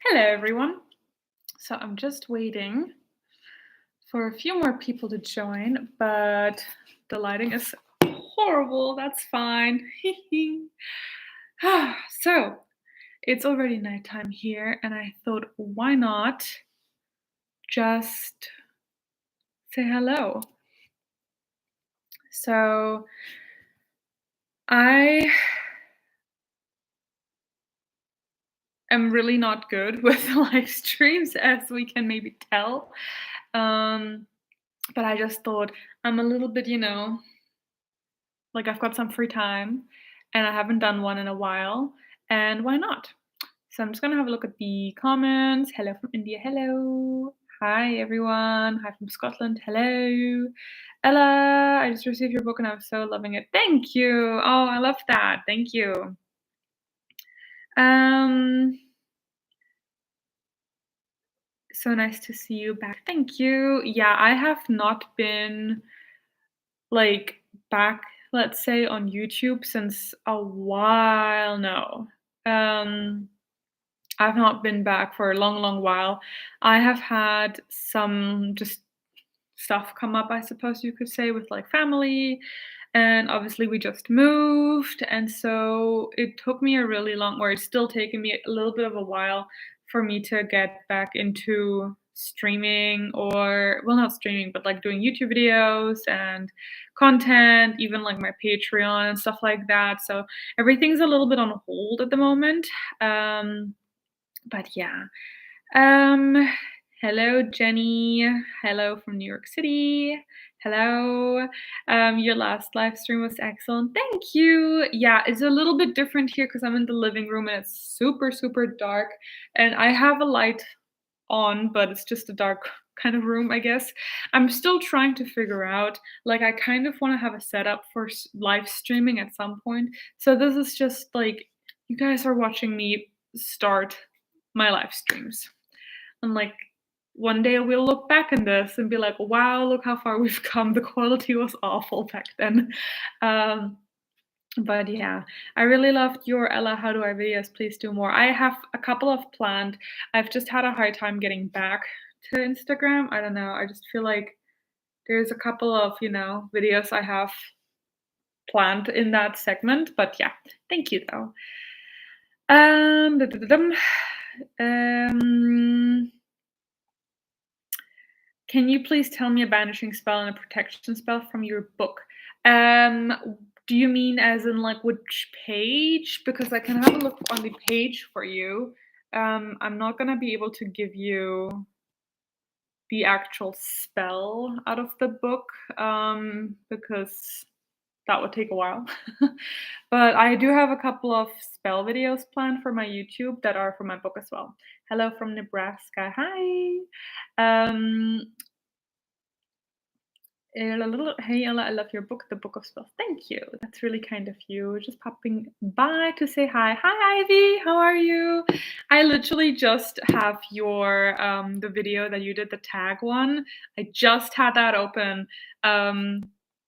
Hello, everyone. So I'm just waiting for a few more people to join, but the lighting is horrible. That's fine. So it's already nighttime here, and I thought, why not just say hello? So I am really not good with live streams, as we can maybe tell. Um, but I just thought I'm a little bit, like I've got some free time and I haven't done one in a while, and why not? So I'm just gonna have a look at the comments. Hello from India, hello. Hi everyone. Hi from Scotland, hello. Ella, I just received your book and I'm so loving it. Thank you. Oh, I love that. Thank you. Um, so nice to see you back. Thank you. Yeah, I have not been like back, let's say, on YouTube since a while now. Um, I've not been back for a long, long while. I have had some just stuff come up, I suppose you could say, with like family. And obviously, we just moved. And so it took me a really long, or it's still taking me a little bit of a while for me to get back into streaming, or, well, not streaming, but like doing YouTube videos and content, even like my Patreon and stuff like that. So everything's a little bit on hold at the moment. But yeah. Um, Hello, Jenny. Hello from New York City. Hello. Your last live stream was excellent. Thank you. Yeah, it's a little bit different here because I'm in the living room and it's super, super dark. And I have a light on, but it's just a dark kind of room, I guess. I'm still trying to figure out, like, I kind of want to have a setup for live streaming at some point. So this is just like, you guys are watching me start my live streams. And like one day we'll look back in this and be like, wow, look how far we've come. The quality was awful back then. But yeah, I really loved your Ella, how do I videos? Please do more. I have a couple of planned. I've just had a hard time getting back to Instagram. I don't know. I just feel like there's a couple of, videos I have planned in that segment. But yeah, thank you though. Um, Can you please tell me a banishing spell and a protection spell from your book? Do you mean as in like which page? Because I can have a look on the page for you. I'm not gonna be able to give you the actual spell out of the book, because that would take a while. But I do have a couple of spell videos planned for my YouTube that are for my book as well. Hello from Nebraska. Hi. Um, Hey Ella, I love your book, The Book of Spells. Thank you. That's really kind of you. Just popping by to say hi. Hi Ivy, how are you? I literally just have your the video that you did, the tag one. I just had that open.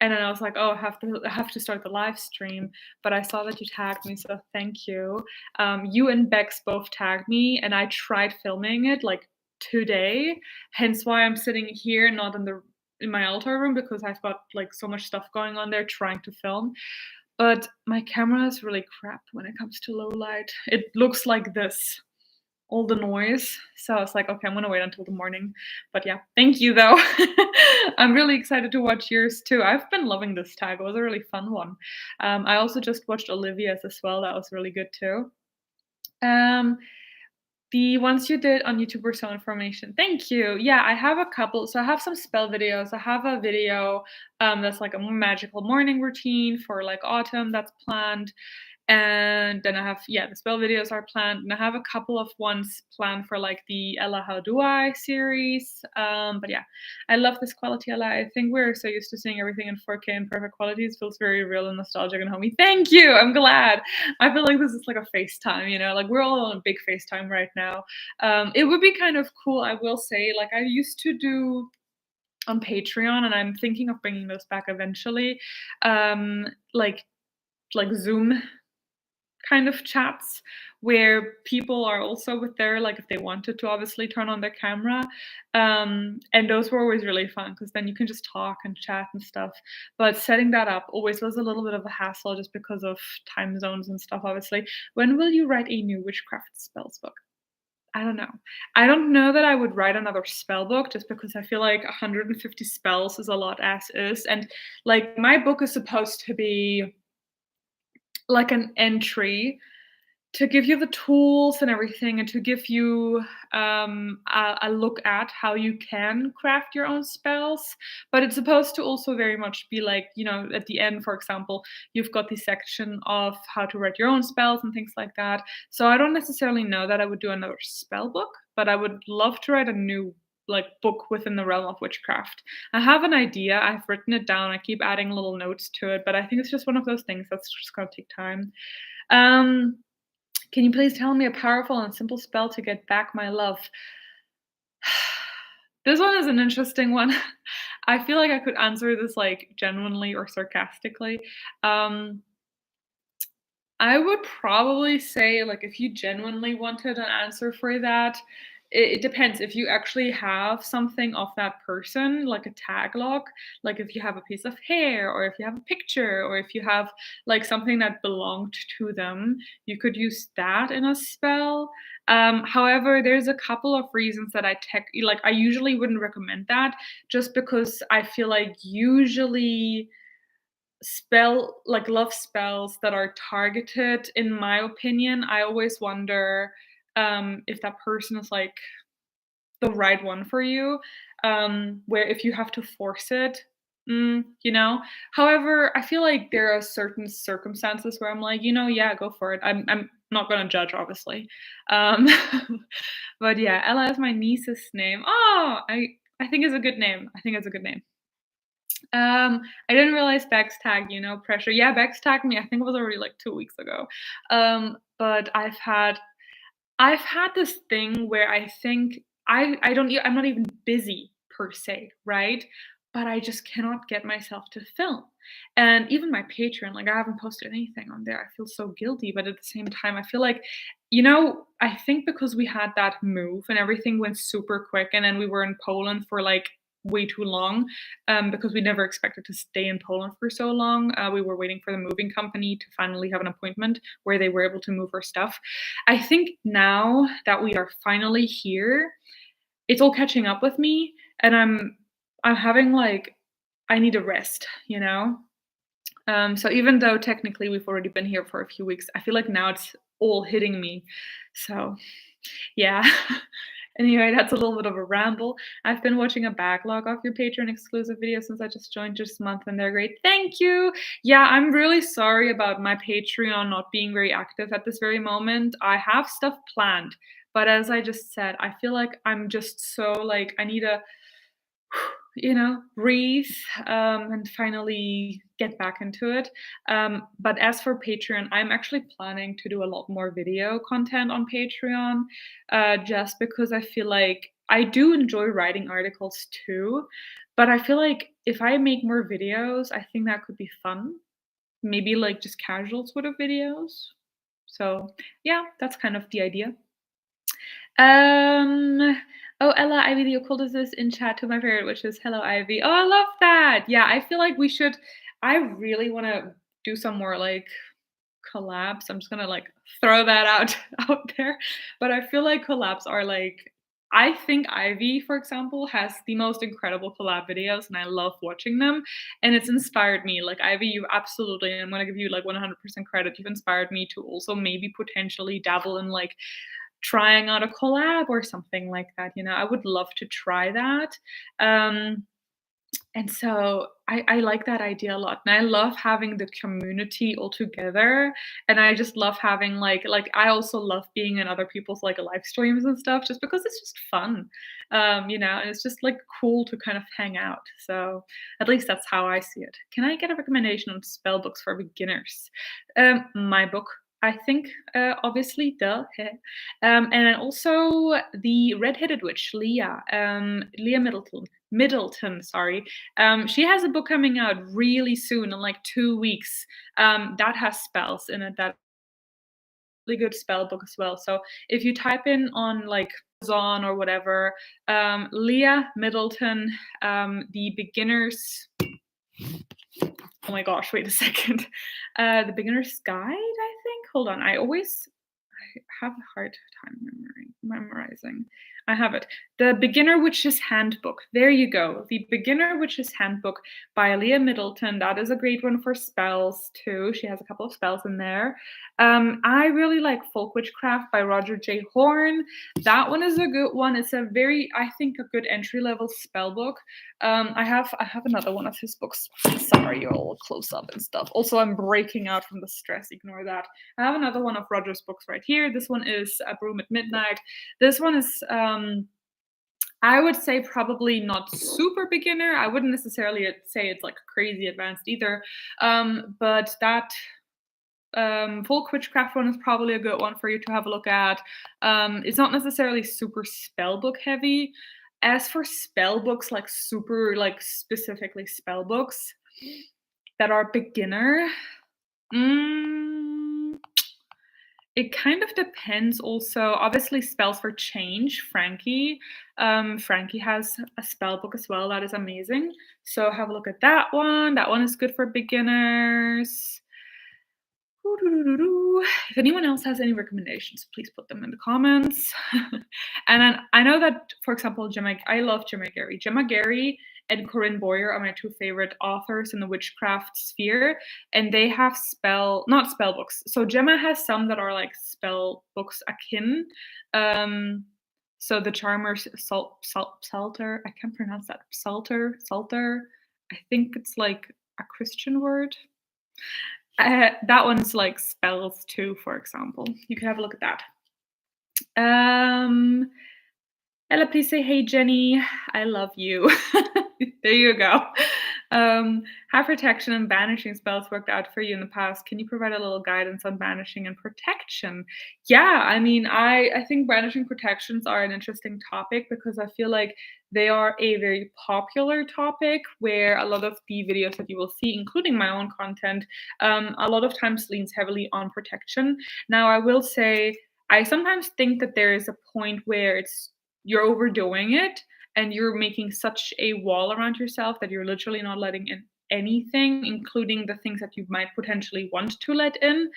And then I was like, oh, I have to start the live stream. But I saw that you tagged me, so thank you. You and Bex both tagged me, and I tried filming it like today. Hence why I'm sitting here, not in my altar room, because I've got like so much stuff going on there trying to film. But my camera is really crap when it comes to low light. It looks like this, all the noise. So I was like, okay, I'm gonna wait until the morning. But yeah, thank you though. I'm really excited to watch yours too. I've been loving this tag. It was a really fun one. I also just watched Olivia's as well. That was really good too. The ones you did on YouTube were so information. Thank you. Yeah, I have a couple. So I have some spell videos. I have a video that's like a magical morning routine for like autumn that's planned. And then I have, yeah, the spell videos are planned. And I have a couple of ones planned for like the Ella How Do I series. But yeah, I love this quality, Ella. I think we're so used to seeing everything in 4K and perfect quality. It feels very real and nostalgic and homey. Thank you. I'm glad. I feel like this is like a FaceTime, like we're all on a big FaceTime right now. It would be kind of cool, I will say. Like I used to do on Patreon, and I'm thinking of bringing those back eventually. Like Zoom kind of chats where people are also with their like if they wanted to obviously turn on their camera. And those were always really fun because then you can just talk and chat and stuff. But setting that up always was a little bit of a hassle just because of time zones and stuff, obviously. When will you write a new witchcraft spells book? I don't know. I don't know that I would write another spell book just because I feel like 150 spells is a lot as is. And like my book is supposed to be like an entry to give you the tools and everything and to give you a look at how you can craft your own spells. But it's supposed to also very much be like, you know, at the end, for example, you've got the section of how to write your own spells and things like that. So I don't necessarily know that I would do another spell book, but I would love to write a new like book within the realm of witchcraft. I have an idea, I've written it down, I keep adding little notes to it, but I think it's just one of those things that's just gonna take time. Um, can you please tell me a powerful and simple spell to get back my love? This one is an interesting one. I feel like I could answer this like genuinely or sarcastically. Um, I would probably say, like, if you genuinely wanted an answer for that, it depends. If you actually have something of that person, like a tag log, like if you have a piece of hair, or if you have a picture, or if you have like something that belonged to them, you could use that in a spell. However, there's a couple of reasons that I usually wouldn't recommend that, just because I feel like usually love spells that are targeted, in my opinion, I always wonder if that person is like the right one for you, where if you have to force it, you know. However, I feel like there are certain circumstances where I'm like, you know, yeah, go for it. I'm not gonna judge, obviously. um but yeah, Ella is my niece's name. Oh, I think it's a good name. I think it's a good name. I didn't realize Bex tagged, you know, pressure. Yeah, Bex tagged me. I think it was already like 2 weeks ago. But I've had this thing where I think I don't I'm not even busy per se, right? But I just cannot get myself to film. And even my Patreon, like I haven't posted anything on there. I feel so guilty, but at the same time, I feel like, you know, I think because we had that move and everything went super quick, and then we were in Poland for like way too long, because we never expected to stay in Poland for so long. We were waiting for the moving company to finally have an appointment where they were able to move our stuff. I think now that we are finally here, it's all catching up with me, and I'm having like I need a rest, you know? So even though technically we've already been here for a few weeks, I feel like now it's all hitting me. So yeah. Anyway, that's a little bit of a ramble. I've been watching a backlog of your Patreon exclusive videos since I just joined this month, and they're great. Thank you. Yeah, I'm really sorry about my Patreon not being very active at this very moment. I have stuff planned, but as I just said, I feel like I'm just so like I need to you know, breathe, and finally get back into it. But as for Patreon, I'm actually planning to do a lot more video content on Patreon, just because I feel like I do enjoy writing articles too. But I feel like if I make more videos, I think that could be fun. Maybe like just casual sort of videos. So yeah, that's kind of the idea. Um, oh, Ella, Ivy the occultist is in chat to my favorite, which is hello, Ivy. Oh, I love that. Yeah, I feel like we should. I really want to do some more like collabs. I'm just gonna like throw that out out there. But I feel like collabs are like. I think Ivy, for example, has the most incredible collab videos, and I love watching them. And it's inspired me. Like Ivy, you absolutely, and I'm gonna give you like 100% credit. You've inspired me to also maybe potentially dabble in like trying out a collab or something like that, you know? I would love to try that. Um, and so I like that idea a lot. And I love having the community all together. And I just love having like I also love being in other people's like live streams and stuff just because it's just fun. You know, and it's just like cool to kind of hang out. So at least that's how I see it. Can I get a recommendation on spell books for beginners? My book, I think, obviously, duh. And then also the redheaded witch, Leah, Leah Middleton, sorry. She has a book coming out really soon in like 2 weeks. That has spells in it that really good spell book as well. So if you type in on like Amazon or whatever, Leah Middleton, the beginners. Oh my gosh, wait a second. The beginner's guide, I think. Hold on. I have a hard time memorizing. I have it. The Beginner Witch's Handbook. There you go. The Beginner Witch's Handbook by Leah Middleton. That is a great one for spells too. She has a couple of spells in there. I really like Folk Witchcraft by Roger J. Horn. That one is a good one. It's a very, I think, a good entry level spell book. I have another one of his books. Sorry, you're all close up and stuff. Also, I'm breaking out from the stress. Ignore that. I have another one of Roger's books right here. This one is A Broom at Midnight. This one is, I would say, probably not super beginner. I wouldn't necessarily say it's like crazy advanced either. But that Folk Witchcraft one is probably a good one for you to have a look at. It's not necessarily super spell book heavy. As for spell books, like super, like specifically spell books that are beginner, mm, it kind of depends also. Obviously, Spells for Change, Frankie. Frankie has a spell book as well that is amazing. So have a look at that one. That one is good for beginners. If anyone else has any recommendations, please put them in the comments. And then I know that, for example, I love Gemma Gary. Gemma Gary and Corinne Boyer are my two favorite authors in the witchcraft sphere, and they have not spell books. So Gemma has some that are like spell books akin. So the Charmer's Psalter, I can't pronounce that. Psalter. I think it's like a Christian word. That one's like spells too, for example. You can have a look at that. Ella, please say, hey, Jenny, I love you. There you go. Have protection and banishing spells worked out for you in the past? Can you provide a little guidance on banishing and protection? Yeah, I mean, I think banishing protections are an interesting topic because I feel like they are a very popular topic where a lot of the videos that you will see, including my own content, a lot of times leans heavily on protection. Now, I will say, I sometimes think that there is a point where you're overdoing it and you're making such a wall around yourself that you're literally not letting in anything, including the things that you might potentially want to let in.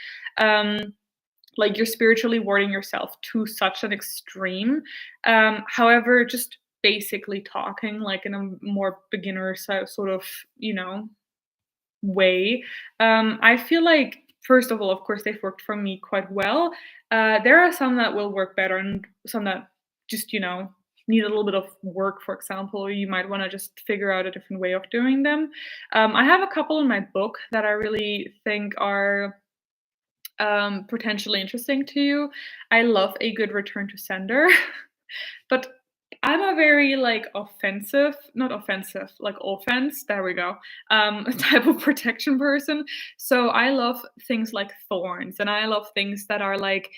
Like you're spiritually warding yourself to such an extreme. However, just basically talking like in a more beginner sort of, way. I feel like, first of all, of course, they've worked for me quite well. There are some that will work better and some that just, need a little bit of work, for example, or you might want to just figure out a different way of doing them. I have a couple in my book that I really think are potentially interesting to you. I love a good return to sender, but I'm a very like offensive, not offensive, like offense, there we go, type of protection person. So I love things like thorns, and I love things that are like,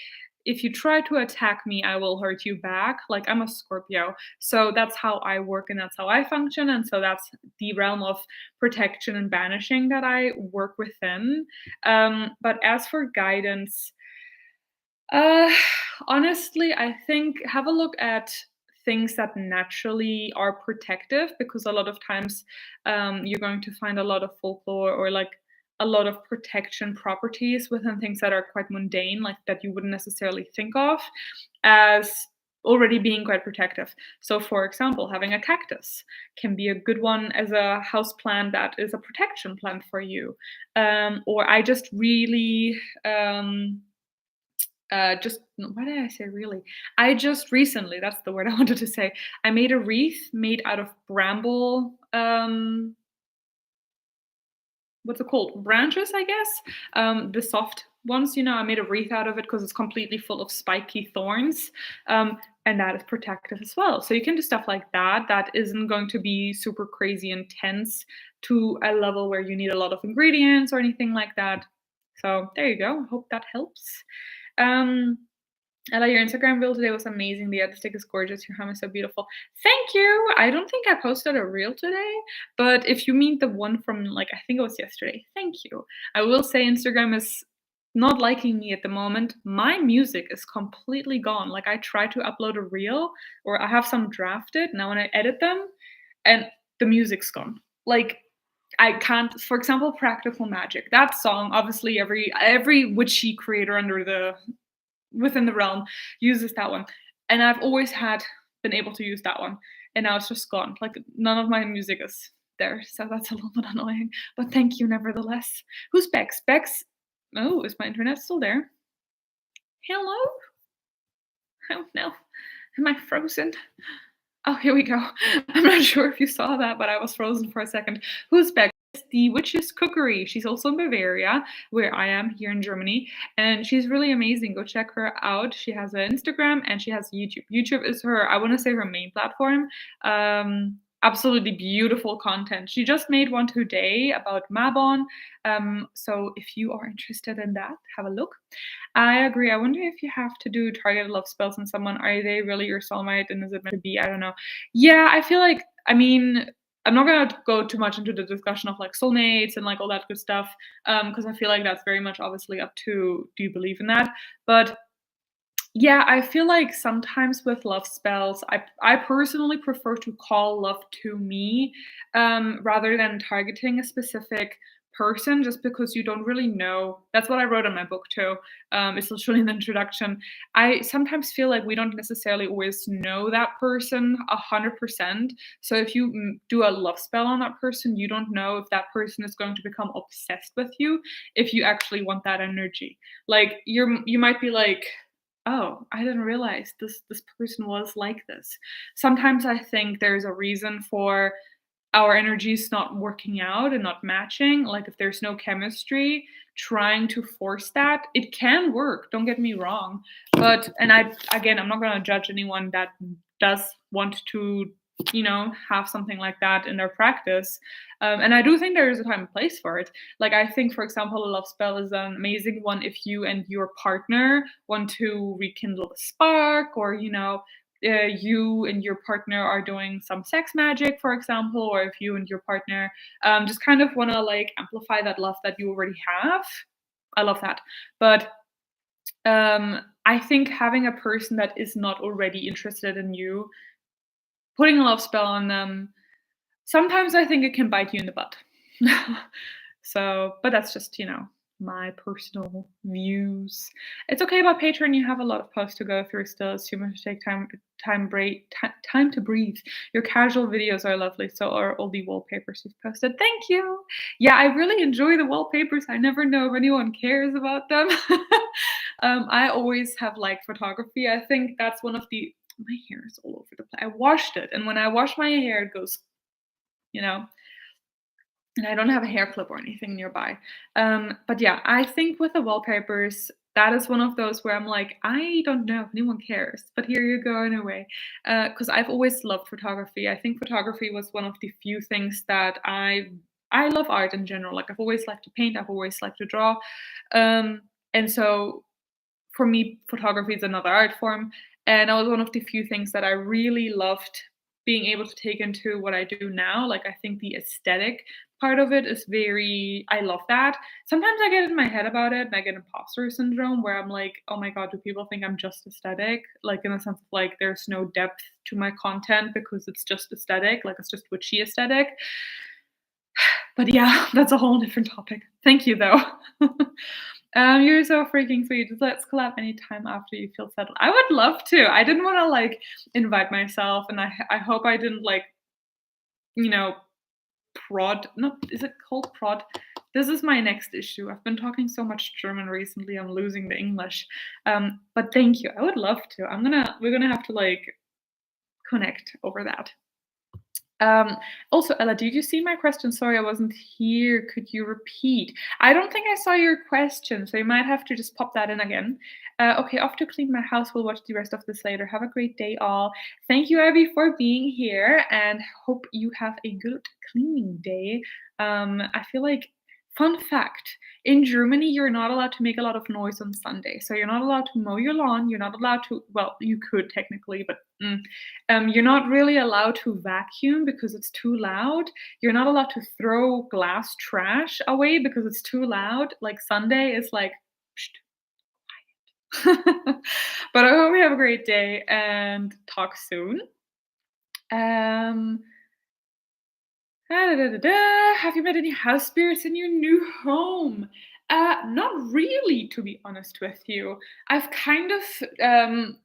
if you try to attack me, I will hurt you back. Like I'm a Scorpio. So that's how I work and that's how I function. And so that's the realm of protection and banishing that I work within. But as for guidance, uh, honestly, I think have a look at things that naturally are protective because a lot of times you're going to find a lot of folklore or like a lot of protection properties within things that are quite mundane, like that you wouldn't necessarily think of as already being quite protective. So, for example, having a cactus can be a good one as a house plant that is a protection plant for you. Or I just really just why did I say really? I just recently, that's the word I wanted to say. I made a wreath made out of bramble, what's it called? Branches, I guess. The soft ones, I made a wreath out of it because it's completely full of spiky thorns. And that is protective as well. So you can do stuff like that. That isn't going to be super crazy intense to a level where you need a lot of ingredients or anything like that. So there you go. I hope that helps. Ella, your Instagram reel today was amazing. The aesthetic is gorgeous. Your home is so beautiful. Thank you. I don't think I posted a reel today, but if you mean the one from like I think it was yesterday, thank you. I will say Instagram is not liking me at the moment, my music is completely gone. Like, I tried to upload a reel or I have some drafted, now when I edit them, and the music's gone. Like, I can't for example, Practical Magic, that song, obviously, every witchy creator under the within the realm uses that one, and I've always had been able to use that one, and now it's just gone. Like, none of my music is there, so that's a little bit annoying, but thank you nevertheless. Who's Bex? Bex Oh, is my internet still there? Hello? Oh, no. Am I frozen? Oh, here we go. I'm not sure if you saw that, but I was frozen for a second. Who's back? It's the Witch's Cookery. She's also in Bavaria, where I am here in Germany, and she's really amazing. Go check her out. She has an Instagram and she has YouTube. YouTube is her, I want to say, her main platform. Absolutely beautiful content. She just made one today about Mabon. So if you are interested in that, have a look. I agree. I wonder if you have to do targeted love spells on someone, are they really your soulmate and is it meant to be? I don't know. Yeah, I feel like, I mean, I'm not gonna go too much into the discussion of like soulmates and like all that good stuff, because I feel like that's very much obviously up to do you believe in that? But yeah, I feel like sometimes with love spells, I personally prefer to call love to me, rather than targeting a specific person just because you don't really know. That's what I wrote in my book too. It's literally in the introduction. I sometimes feel like we don't necessarily always know that person 100%. So if you do a love spell on that person, you don't know if that person is going to become obsessed with you if you actually want that energy. Like you might be like, oh, I didn't realize this person was like this. Sometimes I think there's a reason for our energies not working out and not matching. Like if there's no chemistry, trying to force that, it can work, don't get me wrong. But and I again, I'm not gonna judge anyone that does want to, have something like that in their practice. And I do think there is a time and place for it. Like I think, for example, a love spell is an amazing one if you and your partner want to rekindle the spark, or you and your partner are doing some sex magic, for example, or if you and your partner just kind of want to like amplify that love that you already have. I love that. But I think having a person that is not already interested in you, putting a love spell on them, sometimes I think it can bite you in the butt. So, but that's just, my personal views. It's okay about Patreon. You have a lot of posts to go through still. It's too much to take time to breathe. Your casual videos are lovely. So are all the wallpapers you've posted. Thank you. Yeah, I really enjoy the wallpapers. I never know if anyone cares about them. I always have liked photography. I think that's one of the my hair is all over the place. I washed it, and when I wash my hair, it goes, you know, and I don't have a hair clip or anything nearby. But yeah, I think with the wallpapers, that is one of those where I'm like, I don't know if anyone cares, but here you go anyway. Because I've always loved photography. I think photography was one of the few things that I love art in general. Like I've always liked to paint. I've always liked to draw. And so for me, photography is another art form. And that was one of the few things that I really loved being able to take into what I do now. Like, I think the aesthetic part of it is very, I love that. Sometimes I get in my head about it and I get imposter syndrome where I'm like, oh my God, do people think I'm just aesthetic? Like, in the sense of like, there's no depth to my content because it's just aesthetic, like, it's just witchy aesthetic. But yeah, that's a whole different topic. Thank you, though. You're so freaking sweet. Just let's collab anytime after you feel settled. I would love to. I didn't want to like invite myself, and I hope I didn't like, you know, prod. No, is it called prod? This is my next issue. I've been talking so much German recently. I'm losing the English. But thank you. I would love to. We're gonna have to like connect over that. Also, Ella, did you see my question? Sorry, I wasn't here. Could you repeat? I don't think I saw your question, so you might have to just pop that in again. Okay, off to clean my house. We'll watch the rest of this later. Have a great day, all. Thank you, Abby, for being here, and hope you have a good cleaning day. I feel like, fun fact, in Germany, you're not allowed to make a lot of noise on Sunday. So you're not allowed to mow your lawn. You're not allowed to, well, you could technically, but you're not really allowed to vacuum because it's too loud. You're not allowed to throw glass trash away because it's too loud. Like Sunday is like But I hope you have a great day and talk soon. Um, have you met any house spirits in your new home? Not really, to be honest with you. I've kind of,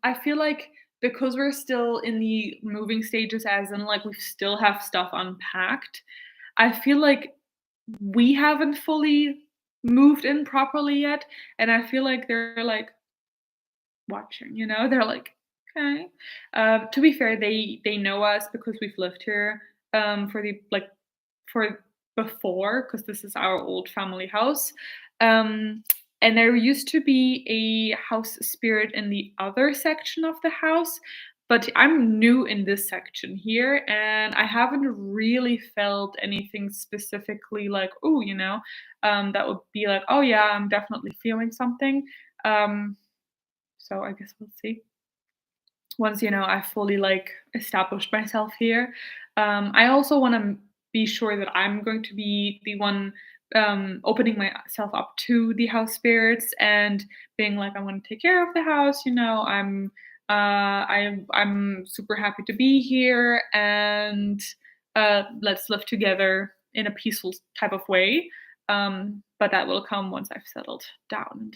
I feel like because we're still in the moving stages, as in like we still have stuff unpacked, I feel like we haven't fully moved in properly yet. And I feel like they're like, watching, you know? They're like, "Okay." To be fair, they know us because we've lived here, for the like, for before, because this is our old family house. And there used to be a house spirit in the other section of the house, but I'm new in this section here, and I haven't really felt anything specifically like, "Oh," that would be like, "Oh, yeah, I'm definitely feeling something." Um so I guess we'll see. Once, I fully like established myself here. I also want to be sure that I'm going to be the one opening myself up to the house spirits and being like, I want to take care of the house. I'm super happy to be here, and let's live together in a peaceful type of way. But that will come once I've settled down,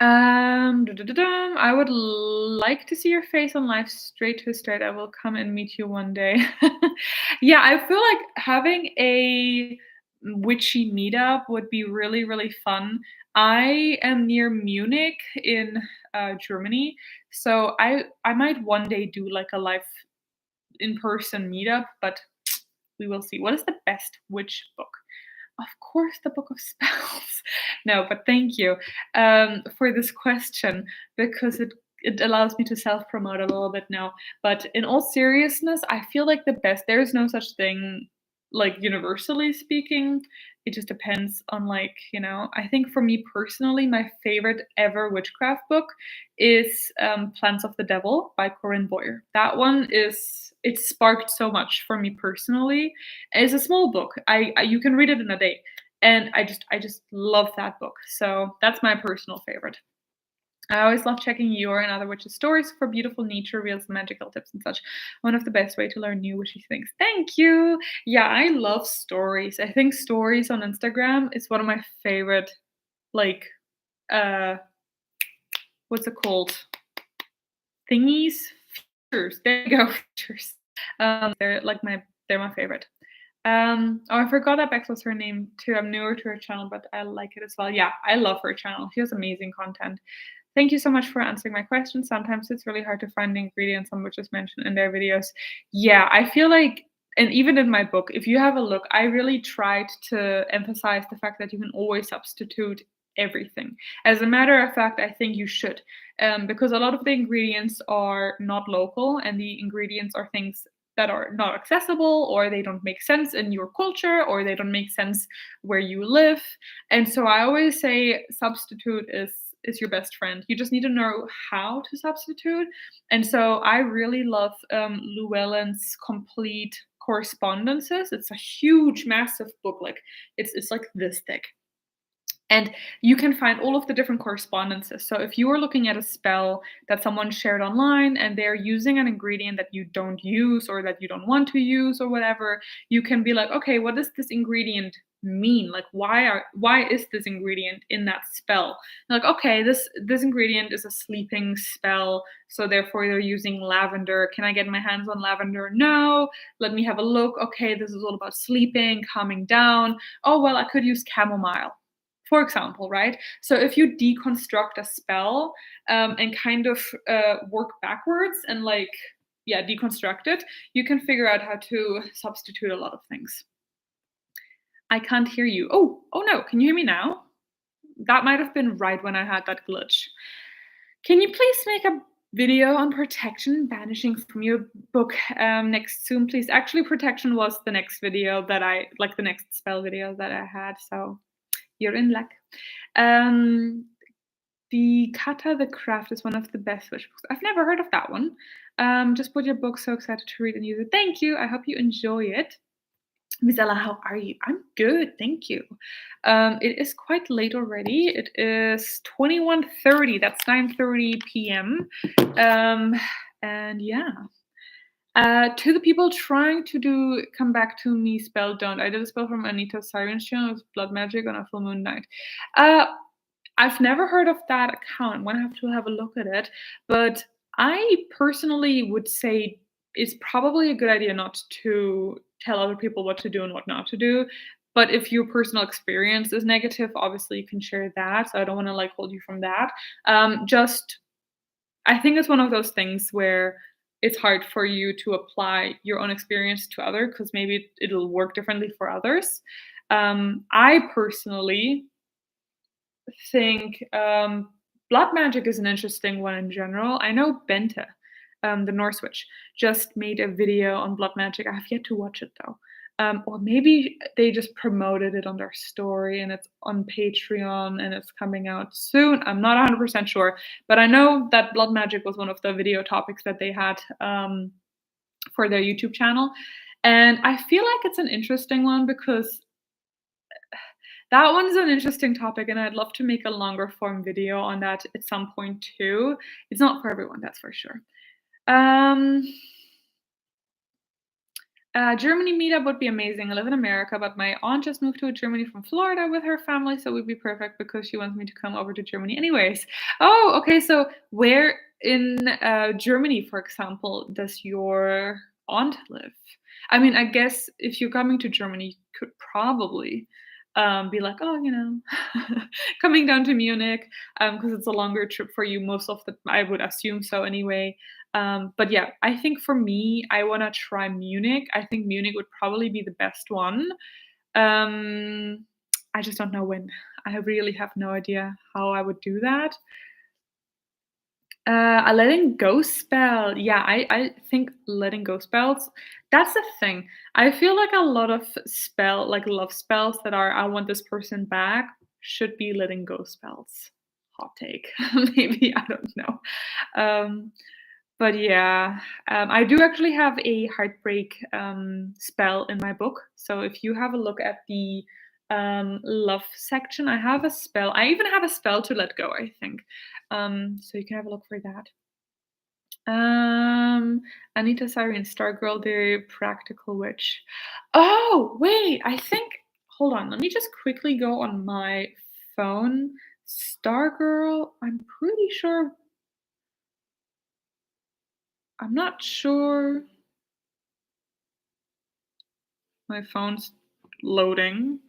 I would like to see your face on live straight to straight. I will come and meet you one day. Yeah, I feel like having a witchy meetup would be really, really fun. I am near Munich in Germany, so I might one day do like a live in-person meetup, but we will see. What is the best witch book? Of course, the Book of Spells. No, but thank you for this question because it allows me to self promote a little bit now. But in all seriousness, I feel like the best. There is no such thing, like universally speaking. It just depends on like I think for me personally, my favorite ever witchcraft book is Plants of the Devil by Corinne Boyer. That one is it sparked so much for me personally. It's a small book. You can read it in a day, and I just love that book. So that's my personal favorite. I always love checking your and other witches' stories for beautiful nature reels, magical tips, and such. One of the best way to learn new witchy things. Thank you. Yeah, I love stories. I think stories on Instagram is one of my favorite. Like, uh, what's it called? Thingies, features. There you go, features. They're my favorite. Oh, I forgot that Bex was her name too. I'm newer to her channel, but I like it as well. Yeah, I love her channel. She has amazing content. Thank you so much for answering my questions. Sometimes it's really hard to find the ingredients some witches mention in their videos. Yeah, I feel like, and even in my book, if you have a look, I really tried to emphasize the fact that you can always substitute everything. As a matter of fact, I think you should, because a lot of the ingredients are not local, and the ingredients are things that are not accessible, or they don't make sense in your culture, or they don't make sense where you live. And so I always say substitute is your best friend. You just need to know how to substitute. And so I really love Llewellyn's complete correspondences. It's a huge, massive book. Like it's like this thick. And you can find all of the different correspondences. So if you are looking at a spell that someone shared online and they're using an ingredient that you don't use or that you don't want to use or whatever, you can be like, okay, what does this ingredient mean? Like why is this ingredient in that spell? Like, okay, this ingredient is a sleeping spell, so therefore they're using lavender. Can I get my hands on lavender? No. Let me have a look. Okay, this is all about sleeping, calming down. Oh, well, I could use chamomile, for example, right? So if you deconstruct a spell and kind of work backwards and like, yeah, deconstruct it, you can figure out how to substitute a lot of things. I can't hear you. Oh no, can you hear me now? That might have been right when I had that glitch. Can you please make a video on protection banishing from your book next soon, please? Actually, protection was the next video that the next spell video that I had, so you're in luck. The Kata the Craft is one of the best witch books. I've never heard of that one. Just bought your book, so excited to read and use it. Thank you. I hope you enjoy it. Miss Ella, how are you? I'm good, thank you. It is quite late already. It is 21:30. That's 9:30 p.m. Um, and yeah. To the people trying to do come back to me spell don't. I did a spell from Anita Siren's channel with blood magic on a full moon night. Uh, I've never heard of that account. I'm gonna have to have a look at it. But I personally would say it's probably a good idea not to tell other people what to do and what not to do. But if your personal experience is negative, obviously you can share that. So I don't want to like hold you from that. Just I think it's one of those things where it's hard for you to apply your own experience to other because maybe it'll work differently for others. I personally think blood magic is an interesting one in general. I know Bente, the Norse witch, just made a video on blood magic. I have yet to watch it though. Or maybe they just promoted it on their story and it's on Patreon and it's coming out soon. I'm not 100% sure, but I know that blood magic was one of the video topics that they had for their YouTube channel. And I feel like it's an interesting one because that one's an interesting topic, and I'd love to make a longer form video on that at some point too. It's not for everyone, that's for sure. Um, Germany meetup would be amazing. I live in America, but my aunt just moved to Germany from Florida with her family, so it would be perfect because she wants me to come over to Germany anyways. Oh, okay. So where in Germany, for example, does your aunt live? I mean, I guess if you're coming to Germany, you could probably be like, oh, coming down to Munich because it's a longer trip for you. Most of the, I would assume so anyway. But yeah, I think for me, I want to try Munich. I think Munich would probably be the best one. Um, I just don't know when. I really have no idea how I would do that. A letting go spell. Yeah, I think letting go spells, that's the thing. I feel like a lot of like love spells that are I want this person back should be letting go spells. Hot take. Maybe, I don't know. Um, but yeah, I do actually have a heartbreak spell in my book. So if you have a look at the love section, I have a spell. I even have a spell to let go, I think. So you can have a look for that. Anita Siren, Stargirl, the Practical Witch. Oh, wait, I think. Hold on, let me just quickly go on my phone. Stargirl, I'm pretty sure. I'm not sure. My phone's loading.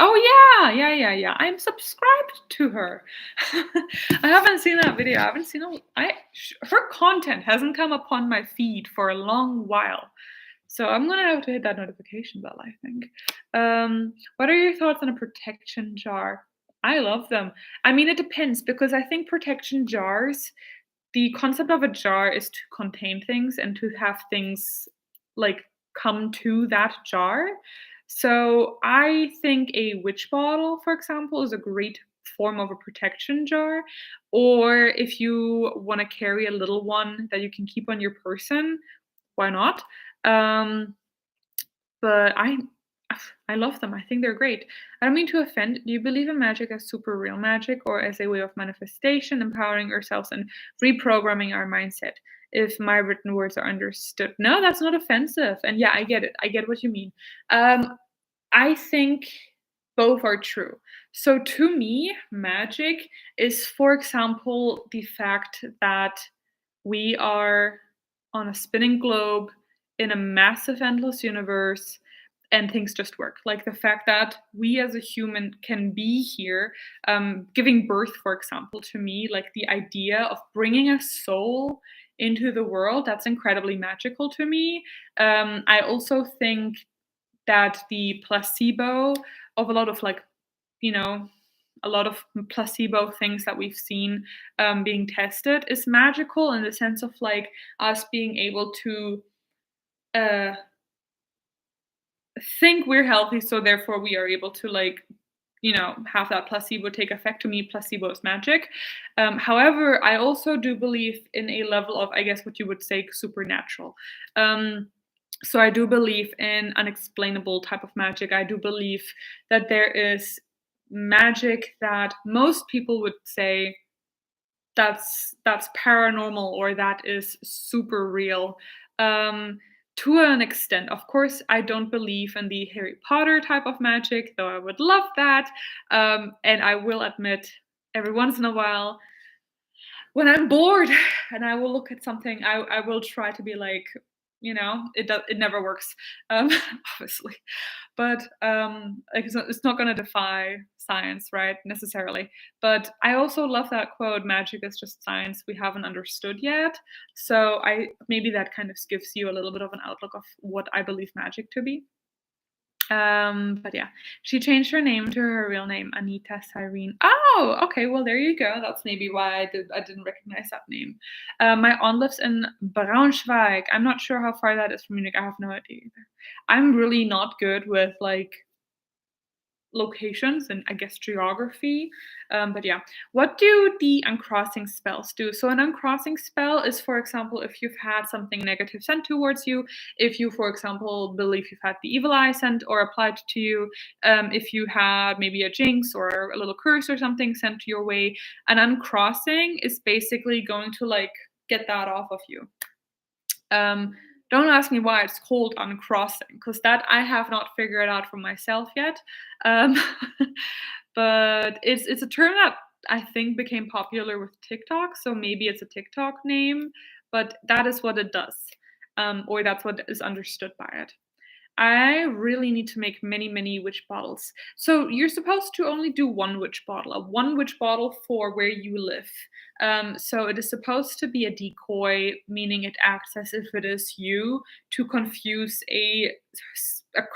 Oh yeah. I'm subscribed to her. I haven't seen that video. I haven't seen her content hasn't come upon my feed for a long while. So I'm gonna have to hit that notification bell, I think. What are your thoughts on a protection jar? I love them. I mean, it depends because I think protection jars, the concept of a jar is to contain things and to have things like come to that jar. So I think a witch bottle, for example, is a great form of a protection jar. Or if you want to carry a little one that you can keep on your person, why not? Um, but I love them. I think they're great. I don't mean to offend. Do you believe in magic as super real magic or as a way of manifestation, empowering ourselves and reprogramming our mindset? If my written words are understood. No, that's not offensive. And yeah, I get it. I get what you mean. I think both are true. So to me, magic is, for example, the fact that we are on a spinning globe in a massive endless universe and things just work. Like the fact that we as a human can be here, giving birth, for example, to me, like the idea of bringing a soul into the world, that's incredibly magical to me. I also think that the placebo of a lot of like, you know, a lot of placebo things that we've seen being tested is magical in the sense of like us being able to uh, think we're healthy, so therefore we are able to like, have that placebo take effect. To me, placebo is magic. However, I also do believe in a level of, I guess, what you would say supernatural. So I do believe in unexplainable type of magic. I do believe that there is magic that most people would say that's paranormal or that is super real. Um, to an extent, of course, I don't believe in the Harry Potter type of magic, though I would love that. And I will admit, every once in a while, when I'm bored and I will look at something, I will try to be like, it never works, obviously. But like it's not gonna defy science, right? Necessarily. But I also love that quote, magic is just science we haven't understood yet. So I maybe that kind of gives you a little bit of an outlook of what I believe magic to be. But yeah, she changed her name to her real name, Anita Cyrene. Oh, okay. Well, there you go. That's maybe why I didn't recognize that name. My aunt lives in Braunschweig. I'm not sure how far that is from Munich. I have no idea either. I'm really not good with like locations and I guess geography. But yeah, what do the uncrossing spells do? So an uncrossing spell is, for example, if you've had something negative sent towards you, if you, for example, believe you've had the evil eye sent or applied to you, if you had maybe a jinx or a little curse or something sent to your way, an uncrossing is basically going to like get that off of you. Don't ask me why it's called uncrossing, because that I have not figured out for myself yet. Um, but it's a term that I think became popular with TikTok, so maybe it's a TikTok name, but that is what it does, or that's what is understood by it. I really need to make many, many witch bottles. So you're supposed to only do one witch bottle, a one witch bottle for where you live. So it is supposed to be a decoy, meaning it acts as if it is you to confuse a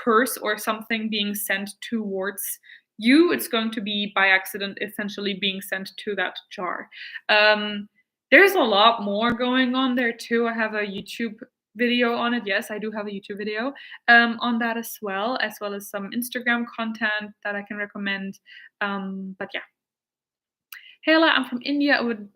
curse or something being sent towards you. It's going to be by accident, essentially being sent to that jar. There's a lot more going on there too. I have a YouTube video on it. Yes, I do have a YouTube video on that as well as some Instagram content that I can recommend. But yeah. Hey, Ella, I'm from India. I would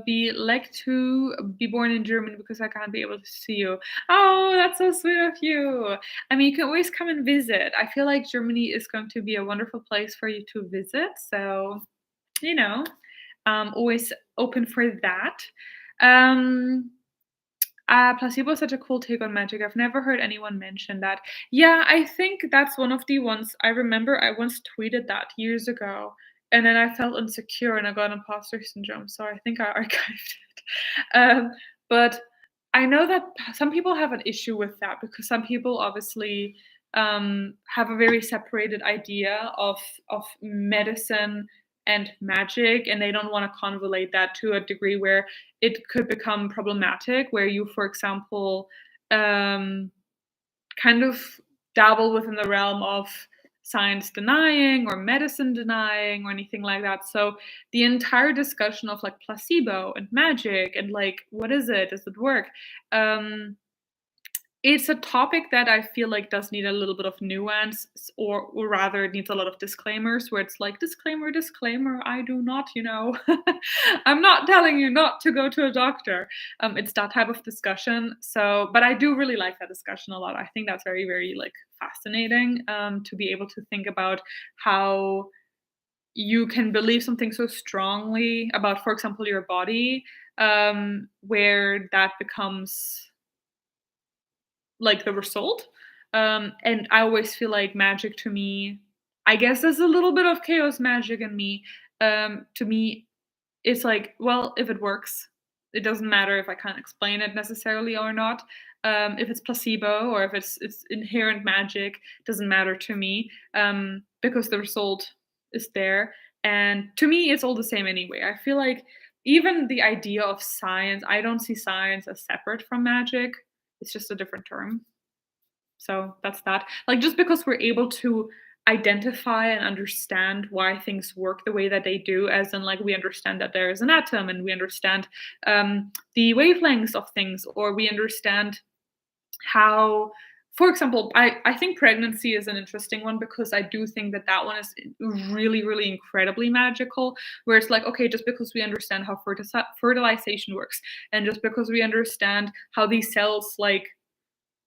be like to be born in Germany because I can't be able to see you. Oh, that's so sweet of you. I mean, you can always come and visit. I feel like Germany is going to be a wonderful place for you to visit. So, you know, always open for that. Um, placebo is such a cool take on magic. I've never heard anyone mention that. Yeah, I think that's one of the ones I remember I once tweeted that years ago, and then I felt insecure and I got imposter syndrome, so I think I archived it. But I know that some people have an issue with that because some people obviously have a very separated idea of medicine and magic, and they don't want to convolate that to a degree where it could become problematic, where you, for example, um, kind of dabble within the realm of science denying or medicine denying or anything like that. So the entire discussion of like placebo and magic and like what is it? Does it work? It's a topic that I feel like does need a little bit of nuance, or rather, it needs a lot of disclaimers where it's like, disclaimer, disclaimer, I do not, I'm not telling you not to go to a doctor. It's that type of discussion. So, but I do really like that discussion a lot. I think that's very, very like fascinating to be able to think about how you can believe something so strongly about, for example, your body, where that becomes like the result. And I always feel like magic to me, I guess there's a little bit of chaos magic in me. To me, it's like, well, if it works, it doesn't matter if I can't explain it necessarily or not. If it's placebo or if it's inherent magic, doesn't matter to me because the result is there. And to me, it's all the same anyway. I feel like even the idea of science, I don't see science as separate from magic. It's just a different term. So that's that. Like, just because we're able to identify and understand why things work the way that they do, as in, like, we understand that there is an atom and we understand the wavelengths of things, or we understand how, for example, I think pregnancy is an interesting one because I do think that that one is really, really incredibly magical, where it's like, okay, just because we understand how fertilization works, and just because we understand how these cells, like,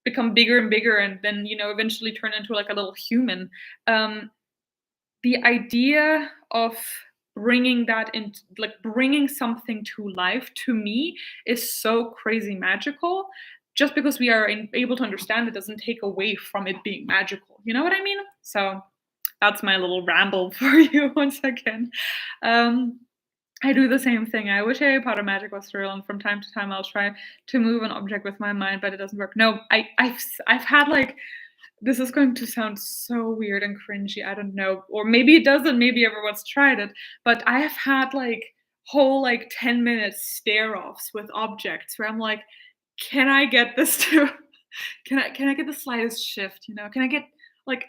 become bigger and bigger and then, eventually turn into like a little human. Um, the idea of bringing that in, like bringing something to life, to me is so crazy magical. Just because we are able to understand it doesn't take away from it being magical. You know what I mean? So that's my little ramble for you once again. Um, I do the same thing. I wish Harry Potter magic was real, and from time to time I'll try to move an object with my mind, but it doesn't work. No, I've had like, this is going to sound so weird and cringy. I don't know, or maybe it doesn't. Maybe everyone's tried it, but I have had like whole like 10 minute stare offs with objects where I'm like, can I get this to? Can I get the slightest shift? Can I get like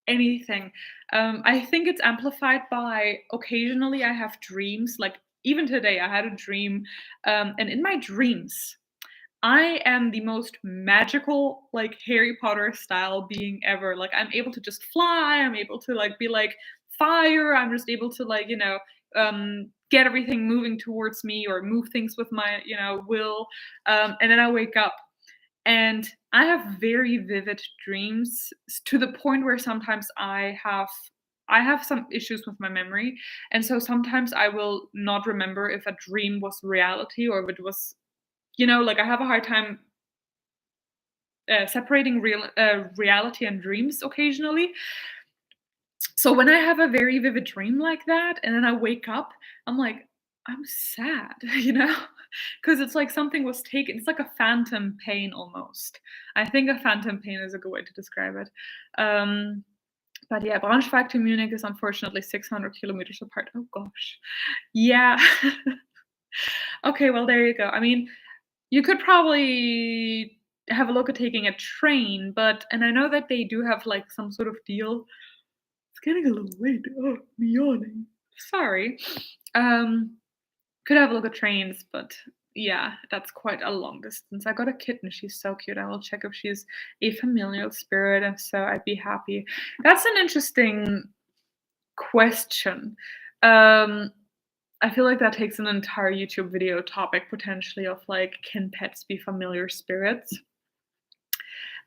anything? I think it's amplified by occasionally I have dreams. Like even today, I had a dream, and in my dreams, I am the most magical, like Harry Potter style being ever. Like I'm able to just fly. I'm able to like be like fire. I'm just able to like get everything moving towards me or move things with my will. And then I wake up and I have very vivid dreams to the point where sometimes I have some issues with my memory. And so sometimes I will not remember if a dream was reality or if it was, like I have a hard time separating reality and dreams occasionally. So when I have a very vivid dream like that and then I wake up, I'm like, I'm sad, because it's like something was taken. It's like a phantom pain almost. I think a phantom pain is a good way to describe it. Um, but yeah, Braunschweig to Munich is unfortunately 600 kilometers apart. Oh gosh. Yeah. Okay, well, there you go. I mean, you could probably have a look at taking a train, and I know that they do have like some sort of deal. It's getting a little late. Oh, I'm yawning. Sorry. Um, could have a look at trains, but yeah, that's quite a long distance. I got a kitten. She's so cute. I will check if she's a familial spirit, and so I'd be happy. That's an interesting question. Um, I feel like that takes an entire YouTube video topic potentially of like, can pets be familiar spirits?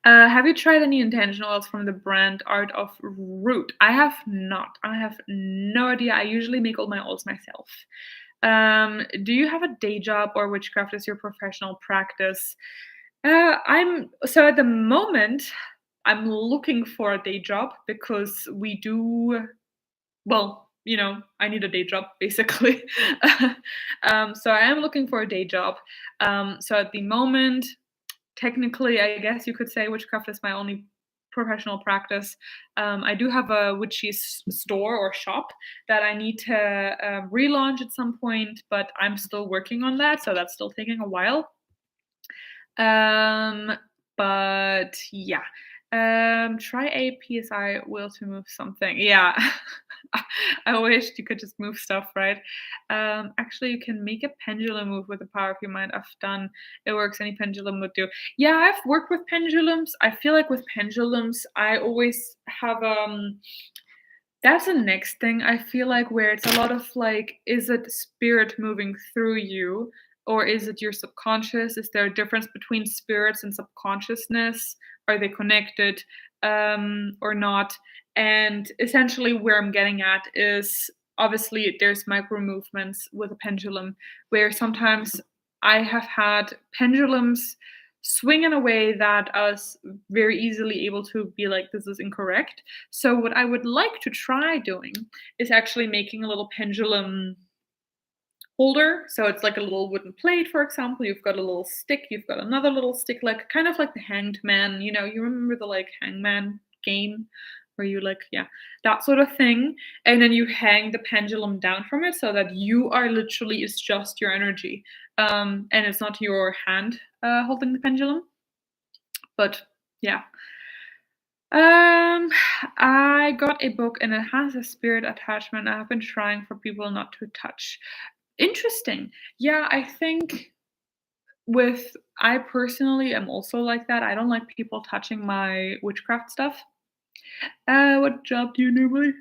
Have you tried any intention oils from the brand Art of Root? I have not. I have no idea. I usually make all my oils myself. Do you have a day job or witchcraft is your professional practice? I'm so at the moment I'm looking for a day job because we do well, I need a day job basically. So I am looking for a day job. So at the moment, technically, I guess you could say witchcraft is my only professional practice. I do have a witchy store or shop that I need to relaunch at some point, but I'm still working on that, so that's still taking a while. Um, but yeah. Try a PSI will to move something. Yeah. I wish you could just move stuff, right? Actually, you can make a pendulum move with the power of your mind. I've done it works. Any pendulum would do. Yeah, I've worked with pendulums. I feel like with pendulums, I always have that's the next thing I feel like where it's a lot of like, is it spirit moving through you or is it your subconscious? Is there a difference between spirits and subconsciousness? Are they connected or not? And essentially, where I'm getting at is obviously there's micro movements with a pendulum where sometimes I have had pendulums swing in a way that I was very easily able to be like, this is incorrect. So what I would like to try doing is actually making a little pendulum holder. So it's like a little wooden plate, for example. You've got a little stick, you've got another little stick, like kind of like the hanged man. You remember the like hangman game where you like, yeah, that sort of thing. And then you hang the pendulum down from it so that you are literally, it's just your energy. And it's not your hand holding the pendulum. But yeah. Um, I got a book and it has a spirit attachment. I have been trying for people not to touch. Interesting. Yeah, I think I personally am also like that. I don't like people touching my witchcraft stuff. What job do you normally?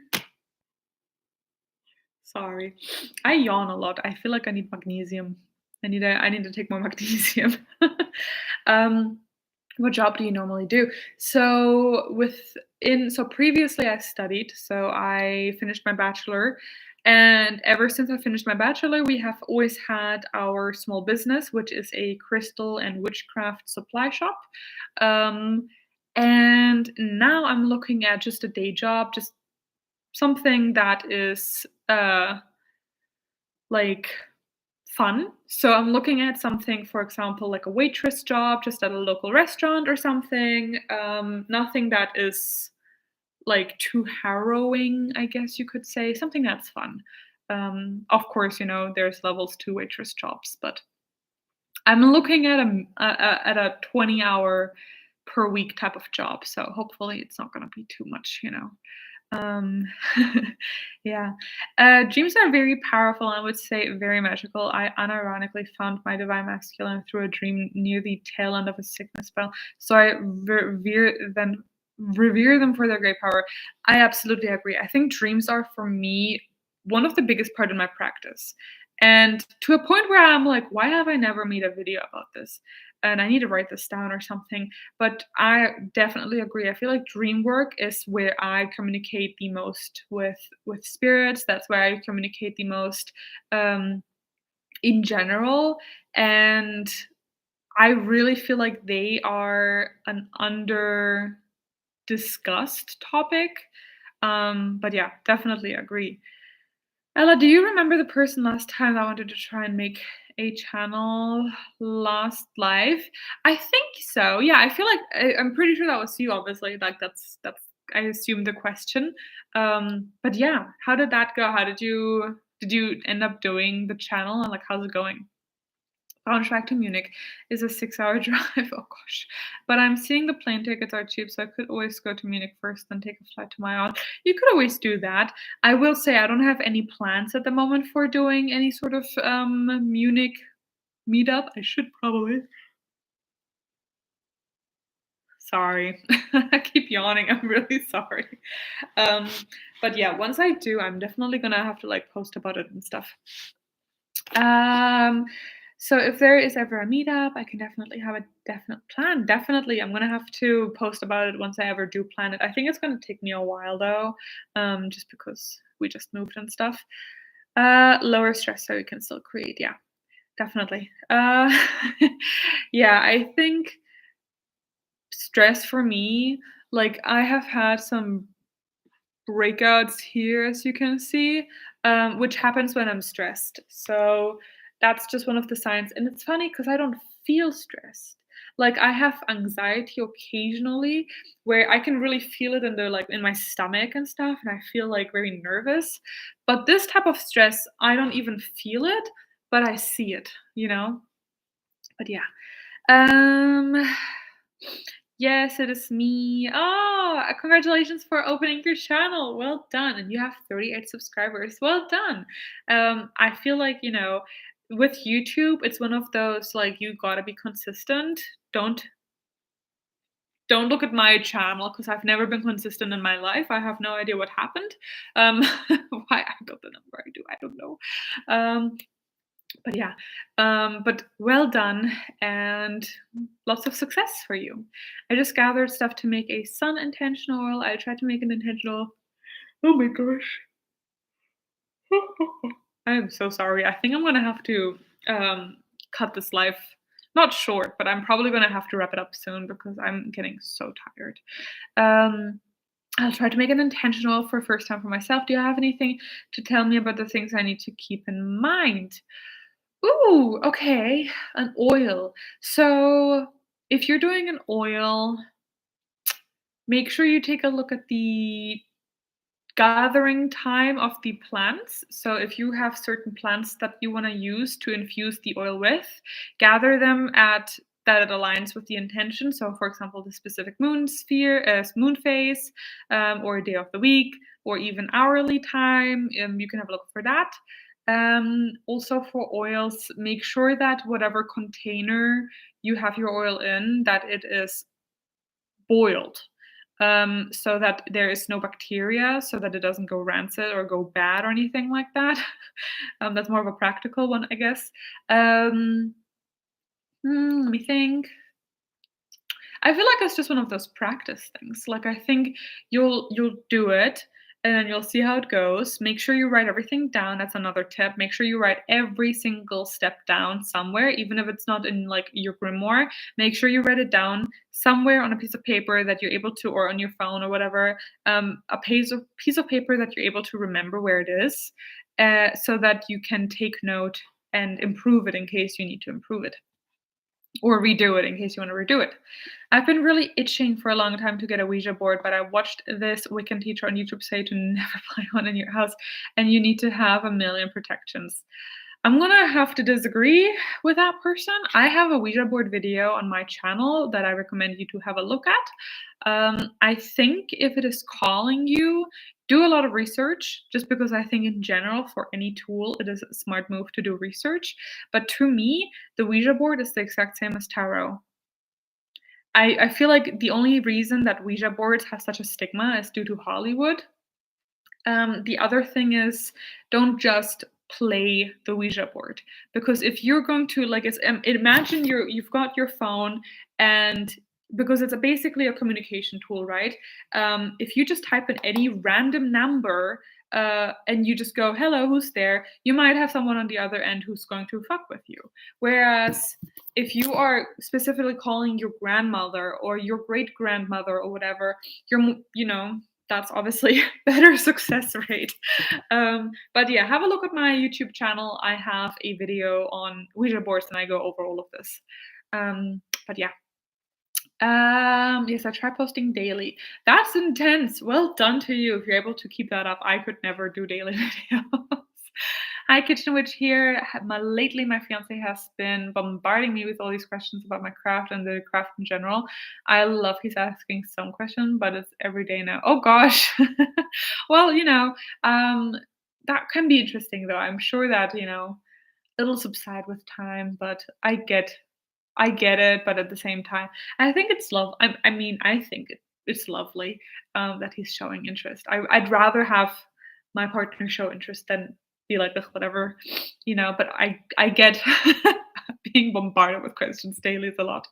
Sorry. I yawn a lot. I feel like I need magnesium. I need to take more magnesium. Um, What job do you normally do? So previously I studied, so I finished my bachelor, and ever since I finished my bachelor, we have always had our small business, which is a crystal and witchcraft supply shop. Um, and now I'm looking at just a day job, just something that is like fun. So I'm looking at something, for example, like a waitress job just at a local restaurant or something. Nothing that is like too harrowing, I guess you could say. Something that's fun. Of course, there's levels to waitress jobs, but I'm looking at a 20-hour per week type of job. So hopefully it's not gonna be too much. Um, yeah. Dreams are very powerful, and I would say very magical. I unironically found my divine masculine through a dream near the tail end of a sickness spell, so I revere them for their great power. I absolutely agree. I think dreams are for me one of the biggest part in my practice. And to a point where I'm like, why have I never made a video about this? And I need to write this down or something. But I definitely agree. I feel like dream work is where I communicate the most with spirits. That's where I communicate the most um, in general. And I really feel like they are an under discussed topic. But yeah, definitely agree. Ella, do you remember the person last time that wanted to try and make a channel last live? I think so. Yeah, I feel like I'm pretty sure that was you. Obviously, like that's I assume the question. But yeah, how did that go? How did you end up doing the channel and like how's it going? Braunschweig to Munich is a 6-hour drive. Oh gosh. But I'm seeing the plane tickets are cheap, so I could always go to Munich first, then take a flight to my aunt. You could always do that. I will say I don't have any plans at the moment for doing any sort of Munich meetup. I should probably. Sorry. I keep yawning. I'm really sorry. Um, but yeah, once I do, I'm definitely gonna have to like post about it and stuff. Um, so if there is ever a meetup, I can definitely have a definite plan. Definitely, I'm gonna have to post about it once I ever do plan it. I think it's gonna take me a while though, just because we just moved and stuff. Lower stress so we can still create. Yeah, definitely. Yeah, I think stress for me, like I have had some breakouts here, as you can see, which happens when I'm stressed. So that's just one of the signs. And it's funny because I don't feel stressed. Like I have anxiety occasionally where I can really feel it in the like in my stomach and stuff, and I feel like very nervous. But this type of stress, I don't even feel it, but I see it. But yeah. Um Yes, it is me. Oh, congratulations for opening your channel. Well done. And you have 38 subscribers. Well done. I feel like, with YouTube, it's one of those like you gotta be consistent. Don't look at my channel because I've never been consistent in my life. I have no idea what happened. Um, why I got the number I do, I don't know. Um, but yeah, but well done and lots of success for you. I just gathered stuff to make a sun intentional oil. I tried to make an intentional. Oh my gosh. I am so sorry. I think I'm gonna have to cut this live not short, but I'm probably gonna have to wrap it up soon because I'm getting so tired. Um, I'll try to make it intentional for first time for myself. Do you have anything to tell me about the things I need to keep in mind? Ooh, okay, an oil. So if you're doing an oil, make sure you take a look at the gathering time of the plants. So if you have certain plants that you want to use to infuse the oil with, gather them at that it aligns with the intention. So, for example, the specific moon phase, or day of the week, or even hourly time. You can have a look for that. Also, for oils, make sure that whatever container you have your oil in, that it is boiled, so that there is no bacteria, so that it doesn't go rancid or go bad or anything like that. That's more of a practical one, I guess. Let me think. I feel like it's just one of those practice things. Like, I think you'll do it, and then you'll see how it goes. Make sure you write everything down. That's another tip. Make sure you write every single step down somewhere, even if it's not in like your grimoire. Make sure you write it down somewhere on a piece of paper that you're able to, or on your phone or whatever. A piece of paper that you're able to remember where it is, so that you can take note and improve it in case you need to improve it, or redo it in case you want to redo it. I've been really itching for a long time to get a Ouija board, but I watched this Wiccan teacher on YouTube say to never buy one in your house, and you need to have a million protections. I'm gonna have to disagree with that person. I have a Ouija board video on my channel that I recommend you to have a look at. I think if it is calling you, do a lot of research, just because I think in general for any tool it is a smart move to do research. But to me, the Ouija board is the exact same as tarot. I feel like the only reason that Ouija boards have such a stigma is due to Hollywood. The other thing is, don't just play the Ouija board, because if you're going to like, imagine you've got your phone, and because it's basically a communication tool, right? If you just type in any random number, and you just go, "Hello, who's there?" You might have someone on the other end who's going to fuck with you. Whereas if you are specifically calling your grandmother or your great grandmother or whatever, that's obviously better success rate. But yeah, have a look at my YouTube channel. I have a video on Ouija boards and I go over all of this. But yeah. Yes, I try posting daily. That's intense. Well done to you if you're able to keep that up. I could never do daily videos. Hi, Kitchen Witch here. Lately, my fiance has been bombarding me with all these questions about my craft and the craft in general. I love he's asking some question, but it's every day now. Oh gosh. Well, that can be interesting though. I'm sure that, it'll subside with time, but I get it, but at the same time, I think it's I think it's lovely, that he's showing interest. I'd rather have my partner show interest than be like, "Ugh, whatever," but I get being bombarded with questions daily is a lot.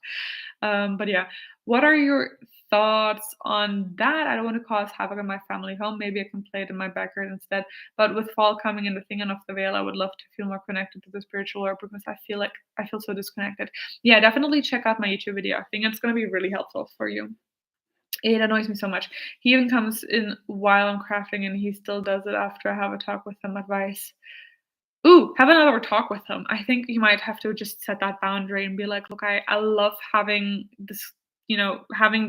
But yeah, what are your thoughts on that? I don't want to cause havoc in my family home. Maybe I can play it in my backyard instead. But with fall coming and the thing of the veil, I would love to feel more connected to the spiritual world, because I feel so disconnected. Yeah, definitely check out my YouTube video. I think it's going to be really helpful for you. It annoys me so much. He even comes in while I'm crafting, and he still does it after I have a talk with him. Advice. Ooh, have another talk with him. I think you might have to just set that boundary and be like, "Look, I love having this, having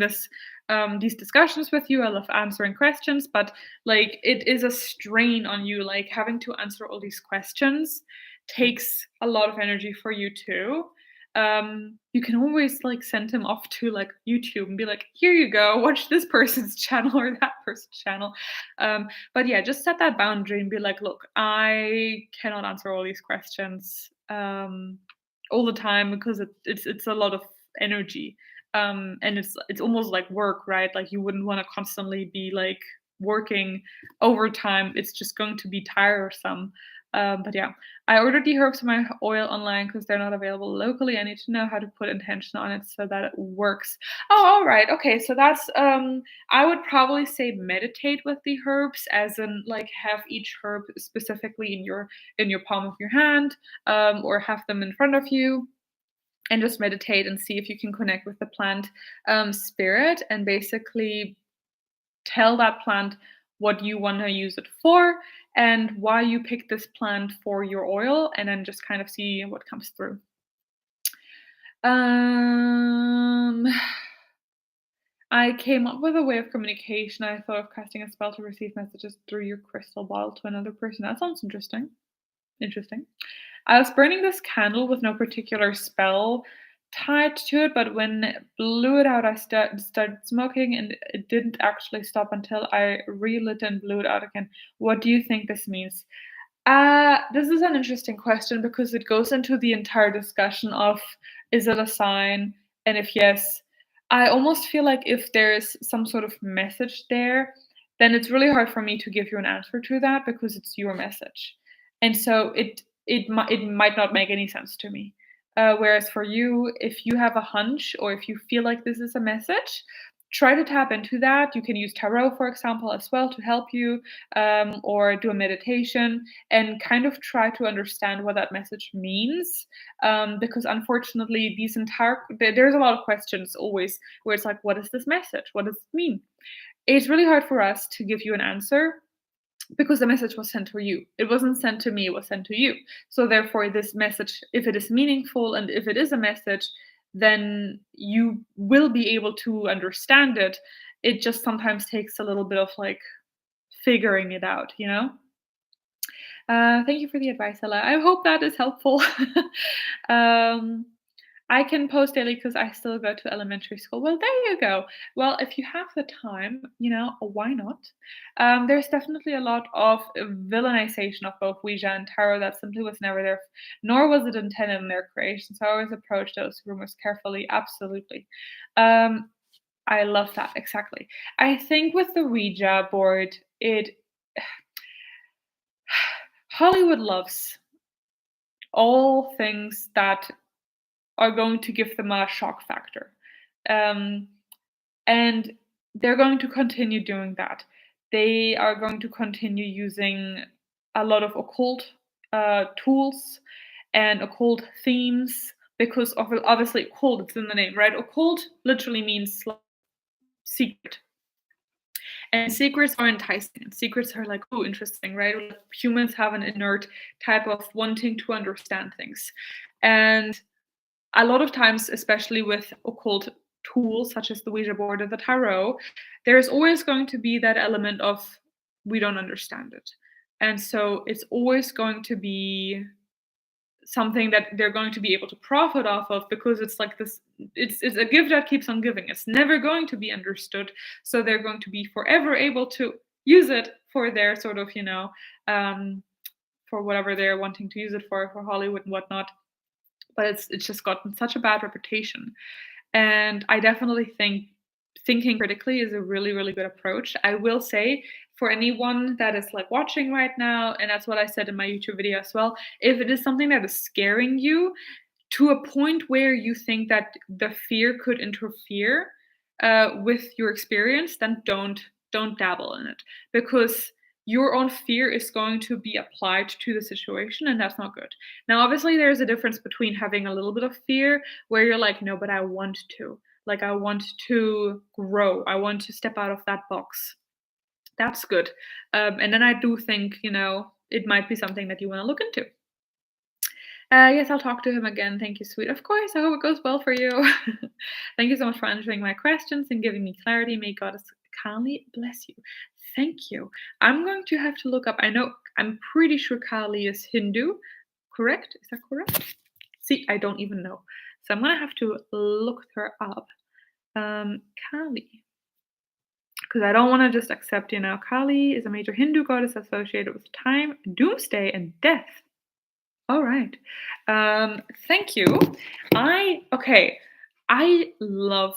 these discussions with you. I love answering questions, but like it is a strain on you. Like having to answer all these questions takes a lot of energy for you too." You can always like send him off to like YouTube and be like, "Here you go, watch this person's channel or that person's channel." But yeah, just set that boundary and be like, "Look, I cannot answer all these questions all the time, because it's a lot of energy, and it's almost like work, right? Like you wouldn't want to constantly be like working overtime. It's just going to be tiresome." But yeah, I ordered the herbs for my oil online because they're not available locally. I need to know how to put intention on it so that it works. Oh, all right. Okay, so that's I would probably say meditate with the herbs, as in like have each herb specifically in your palm of your hand, or have them in front of you, and just meditate and see if you can connect with the plant spirit, and basically tell that plant what you want to use it for and why you picked this plant for your oil, and then just kind of see what comes through. Um, I came up with a way of communication. I thought of casting a spell to receive messages through your crystal ball to another person. That sounds interesting. Interesting. I was burning this candle with no particular spell tied to it, but when it blew it out, I started smoking, and it didn't actually stop until I relit and blew it out again. What do you think this means? This is an interesting question, because it goes into the entire discussion of, is it a sign? And if yes, I almost feel like if there's some sort of message there, then it's really hard for me to give you an answer to that, because it's your message. And so it might not make any sense to me. Whereas for you, if you have a hunch or if you feel like this is a message, try to tap into that. You can use tarot, for example, as well to help you, or do a meditation and kind of try to understand what that message means. Because unfortunately, there's a lot of questions always where it's like, what is this message? What does it mean? It's really hard for us to give you an answer because the message was sent to you. It wasn't sent to me, it was sent to you. So therefore, this message, if it is meaningful and if it is a message, then you will be able to understand it. It just sometimes takes a little bit of like figuring it out, you know? Thank you for the advice, Ella. I hope that is helpful. um, I can post daily because I still go to elementary school. Well, there you go. Well, if you have the time, why not? There's definitely a lot of villainization of both Ouija and tarot that simply was never there, nor was it intended in their creation. So I always approach those rumors carefully. Absolutely. Um, I love that. Exactly. I think with the Ouija board, Hollywood loves all things that are going to give them a shock factor. Um, and they're going to continue doing that. They are going to continue using a lot of occult tools and occult themes because of obviously occult, it's in the name, right? Occult literally means like secret. And secrets are enticing. And secrets are like, oh, interesting, right? Like, humans have an inert type of wanting to understand things. And a lot of times, especially with occult tools such as the Ouija board or the tarot, there's always going to be that element of we don't understand it. And so it's always going to be something that they're going to be able to profit off of because it's like this it's a gift that keeps on giving. It's never going to be understood. So they're going to be forever able to use it for their sort of, um, for whatever they're wanting to use it for Hollywood and whatnot, but it's just gotten such a bad reputation. And I definitely think thinking critically is a really, really good approach. I will say for anyone that is like watching right now, and that's what I said in my YouTube video as well, if it is something that is scaring you to a point where you think that the fear could interfere with your experience, then don't dabble in it because your own fear is going to be applied to the situation, and that's not good. Now, obviously, there's a difference between having a little bit of fear where you're like, no, but I want to. Like, I want to grow. I want to step out of that box. That's good. And then I do think, it might be something that you want to look into. Yes, I'll talk to him again. Thank you, sweet. Of course, I hope it goes well for you. Thank you so much for answering my questions and giving me clarity. May Goddess Kali bless you. Thank you. I'm going to have to look up. I'm pretty sure Kali is Hindu. Correct? Is that correct? See, I don't even know. So I'm going to have to look her up. Kali. Because I don't want to just accept, Kali is a major Hindu goddess associated with time, doomsday, and death. All right. Thank you. Okay. I love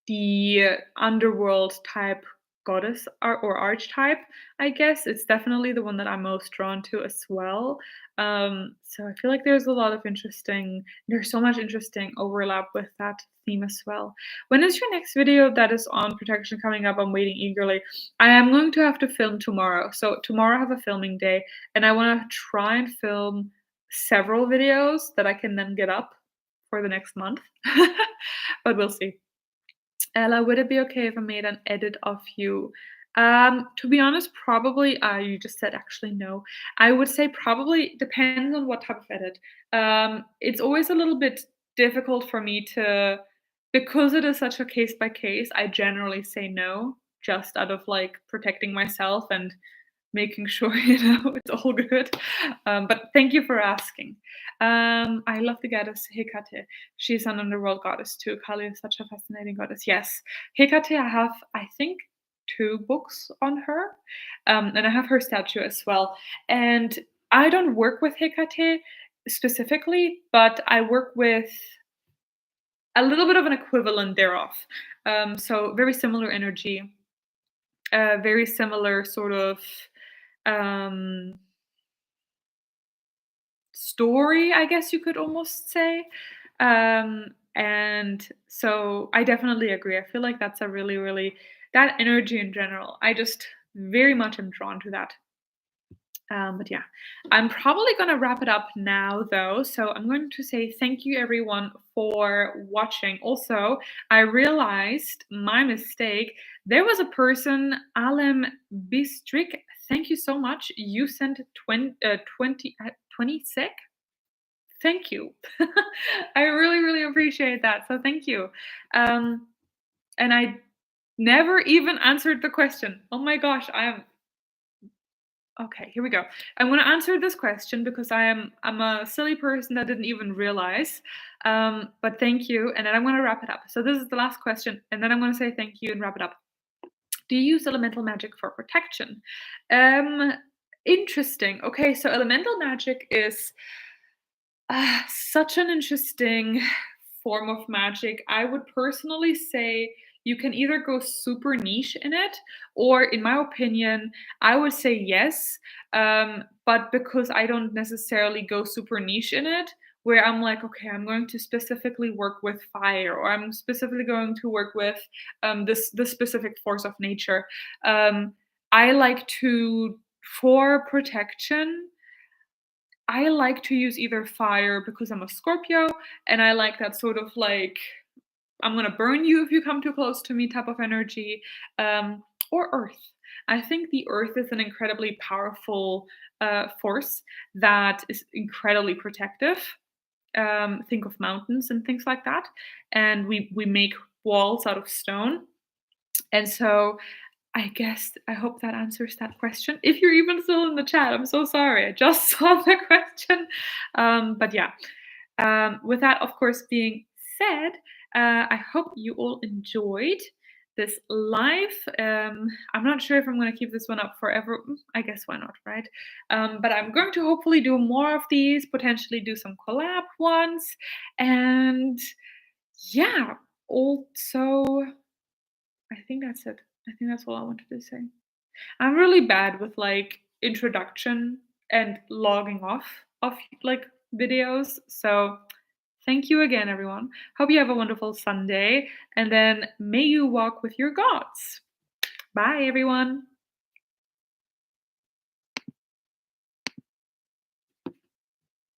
the underworld type goddess or archetype, I guess. It's definitely the one that I'm most drawn to as well. So I feel like there's so much interesting overlap with that theme as well. When is your next video that is on protection coming up? I'm waiting eagerly. I am going to have to film tomorrow. So tomorrow I have a filming day and I want to try and film several videos that I can then get up for the next month. But we'll see. Ella, would it be okay if I made an edit of you? To be honest, probably. You just said actually no. I would say probably depends on what type of edit. It's always a little bit difficult for me because it is such a case by case. I generally say no, just out of like protecting myself and making sure it's all good. But thank you for asking. I love the goddess Hecate. She's an underworld goddess too. Kali is such a fascinating goddess. Yes, Hecate. I have, I think, 2 books on her, and I have her statue as well. And I don't work with Hecate specifically, but I work with a little bit of an equivalent thereof. So very similar energy, very similar sort of um, story, I guess you could almost say. And so I definitely agree. I feel like that's a really, really that energy in general. I just very much am drawn to that. But yeah, I'm probably gonna wrap it up now though. So I'm going to say thank you everyone for watching. Also, I realized my mistake. There was a person, Alem Bistrik. Thank you so much. You sent 20 sec. Thank you. I really, really appreciate that. So thank you. Um, and I never even answered the question. Oh my gosh, I am okay, here we go. I'm gonna answer this question because I'm a silly person that didn't even realize. But thank you, and then I'm gonna wrap it up. So this is the last question, and then I'm gonna say thank you and wrap it up. Do you use elemental magic for protection? Um, Interesting. Okay, so elemental magic is such an interesting form of magic. I would personally say you can either go super niche in it, or in my opinion, I would say yes. But because I don't necessarily go super niche in it, where I'm like, okay, I'm going to specifically work with fire, or I'm specifically going to work with this specific force of nature. Um, I like to for protection. I like to use either fire because I'm a Scorpio, and I like that sort of like I'm gonna burn you if you come too close to me type of energy, or earth. I think the earth is an incredibly powerful force that is incredibly protective. Think of mountains and things like that, and we make walls out of stone, and so I guess I hope that answers that question. If you're even still in the chat, I'm so sorry. I just saw the question. But yeah, with that, of course, being said, I hope you all enjoyed this live. I'm not sure if I'm going to keep this one up forever. I guess why not, right? But I'm going to hopefully do more of these, potentially do some collab ones. And yeah, also, I think that's it. I think that's all I wanted to say. I'm really bad with like introduction and logging off of like videos. So thank you again, everyone. Hope you have a wonderful Sunday, and then may you walk with your gods. Bye, everyone.